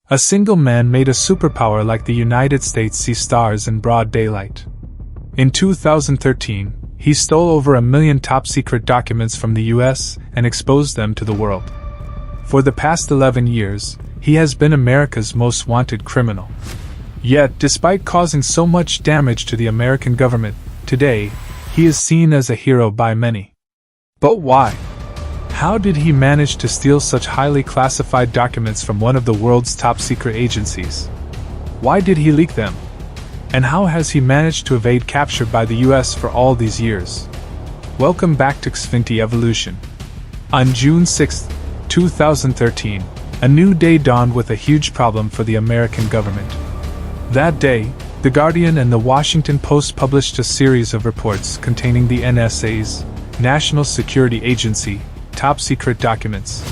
A single man made a superpower like the United States see stars in broad daylight. In 2013, he stole over 1 million top-secret documents from the US and exposed them to the world. For the past 11 years, he has been America's most wanted criminal. Yet, despite causing so much damage to the American government, today, he is seen as a hero by many. But why? How did he manage to steal such highly classified documents from one of the world's top-secret agencies? Why did he leak them? And how has he managed to evade capture by the US for all these years? Welcome back to Xfinity Evolution. On June 6, 2013, a new day dawned with a huge problem for the American government. That day, The Guardian and the Washington Post published a series of reports containing the NSA's, National Security Agency, top-secret documents.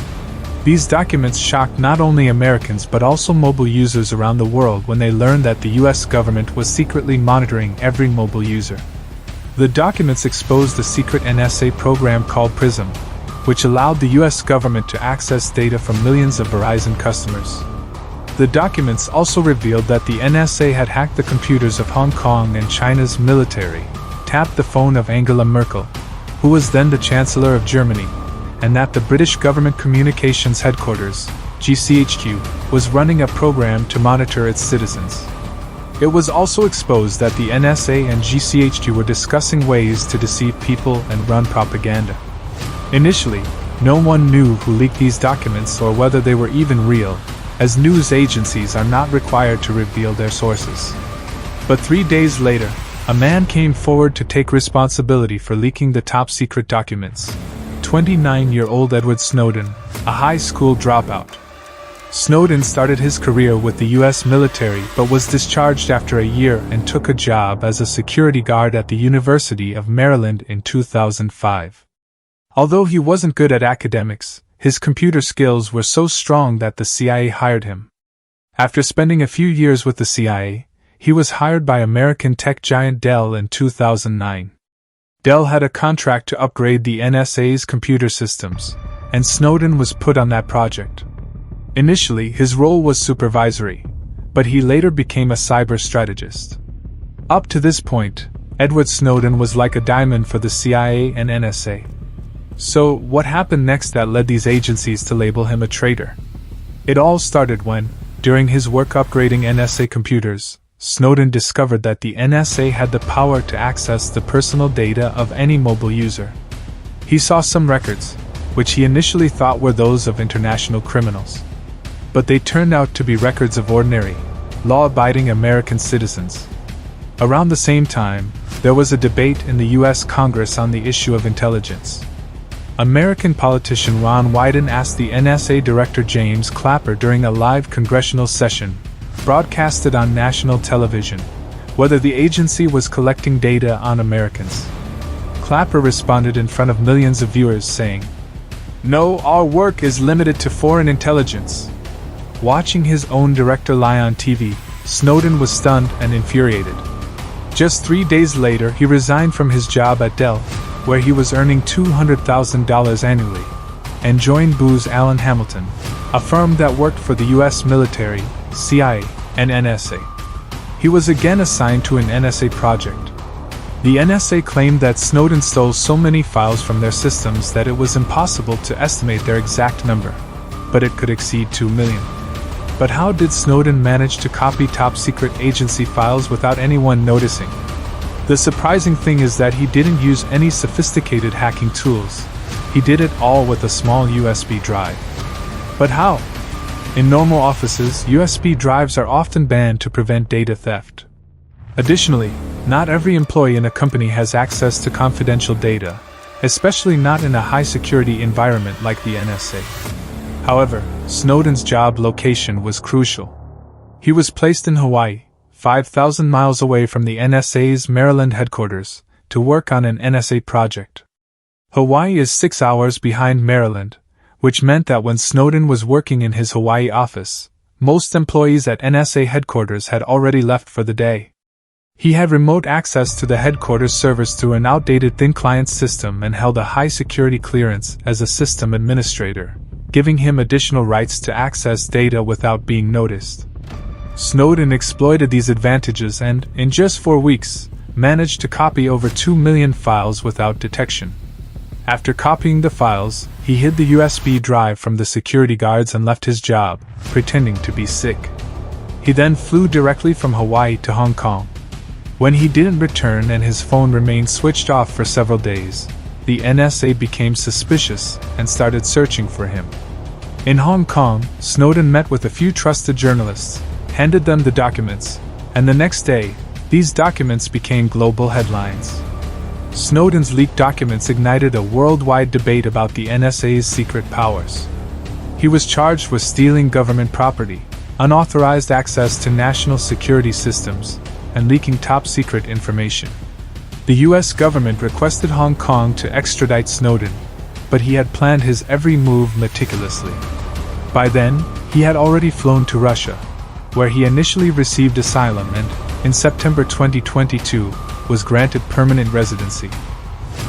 These documents shocked not only Americans but also mobile users around the world when they learned that the US government was secretly monitoring every mobile user. The documents exposed a secret NSA program called PRISM, which allowed the US government to access data from millions of Verizon customers. The documents also revealed that the NSA had hacked the computers of Hong Kong and China's military, tapped the phone of Angela Merkel, who was then the Chancellor of Germany, and that the British Government Communications Headquarters, GCHQ, was running a program to monitor its citizens. It was also exposed that the NSA and GCHQ were discussing ways to deceive people and run propaganda. Initially, no one knew who leaked these documents or whether they were even real, as news agencies are not required to reveal their sources. But 3 days later, a man came forward to take responsibility for leaking the top-secret documents. 29-year-old Edward Snowden, a high school dropout. Snowden started his career with the US military but was discharged after a year and took a job as a security guard at the University of Maryland in 2005. Although he wasn't good at academics, his computer skills were so strong that the CIA hired him. After spending a few years with the CIA, he was hired by American tech giant Dell in 2009. Dell had a contract to upgrade the NSA's computer systems, and Snowden was put on that project. Initially, his role was supervisory, but he later became a cyber strategist. Up to this point, Edward Snowden was like a diamond for the CIA and NSA. So, what happened next that led these agencies to label him a traitor? It all started when, during his work upgrading NSA computers, Snowden discovered that the NSA had the power to access the personal data of any mobile user. He saw some records, which he initially thought were those of international criminals. But they turned out to be records of ordinary, law-abiding American citizens. Around the same time, there was a debate in the US Congress on the issue of intelligence. American politician Ron Wyden asked the NSA Director James Clapper during a live congressional session, broadcasted on national television, whether the agency was collecting data on Americans. Clapper responded in front of millions of viewers saying, "No, our work is limited to foreign intelligence." Watching his own director lie on TV, Snowden was stunned and infuriated. Just 3 days later, he resigned from his job at Dell, where he was earning $200,000 annually, and joined Booz Allen Hamilton, a firm that worked for the US military, CIA, and NSA. He was again assigned to an NSA project. The NSA claimed that Snowden stole so many files from their systems that it was impossible to estimate their exact number, but it could exceed 2 million. But how did Snowden manage to copy top-secret agency files without anyone noticing? The surprising thing is that he didn't use any sophisticated hacking tools. He did it all with a small USB drive. But how? In normal offices, USB drives are often banned to prevent data theft. Additionally, not every employee in a company has access to confidential data, especially not in a high-security environment like the NSA. However, Snowden's job location was crucial. He was placed in Hawaii, 5,000 miles away from the NSA's Maryland headquarters, to work on an NSA project. Hawaii is 6 hours behind Maryland, which meant that when Snowden was working in his Hawaii office, most employees at NSA headquarters had already left for the day. He had remote access to the headquarters servers through an outdated thin client system and held a high security clearance as a system administrator, giving him additional rights to access data without being noticed. Snowden exploited these advantages and, in just 4 weeks, managed to copy over 2 million files without detection. After copying the files, he hid the USB drive from the security guards and left his job, pretending to be sick. He then flew directly from Hawaii to Hong Kong. When he didn't return and his phone remained switched off for several days, the NSA became suspicious and started searching for him. In Hong Kong, Snowden met with a few trusted journalists, handed them the documents, and the next day, these documents became global headlines. Snowden's leaked documents ignited a worldwide debate about the NSA's secret powers. He was charged with stealing government property, unauthorized access to national security systems, and leaking top-secret information. The US government requested Hong Kong to extradite Snowden, but he had planned his every move meticulously. By then, he had already flown to Russia, where he initially received asylum and, in September 2022, was granted permanent residency.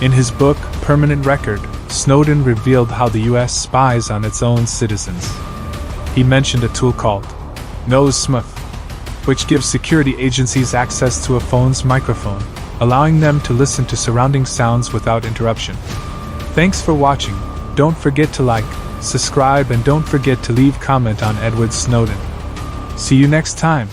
In his book, Permanent Record, Snowden revealed how the US spies on its own citizens. He mentioned a tool called NoseSmith, which gives security agencies access to a phone's microphone, allowing them to listen to surrounding sounds without interruption. Thanks for watching. Don't forget to like, subscribe, and don't forget to leave comment on Edward Snowden. See you next time.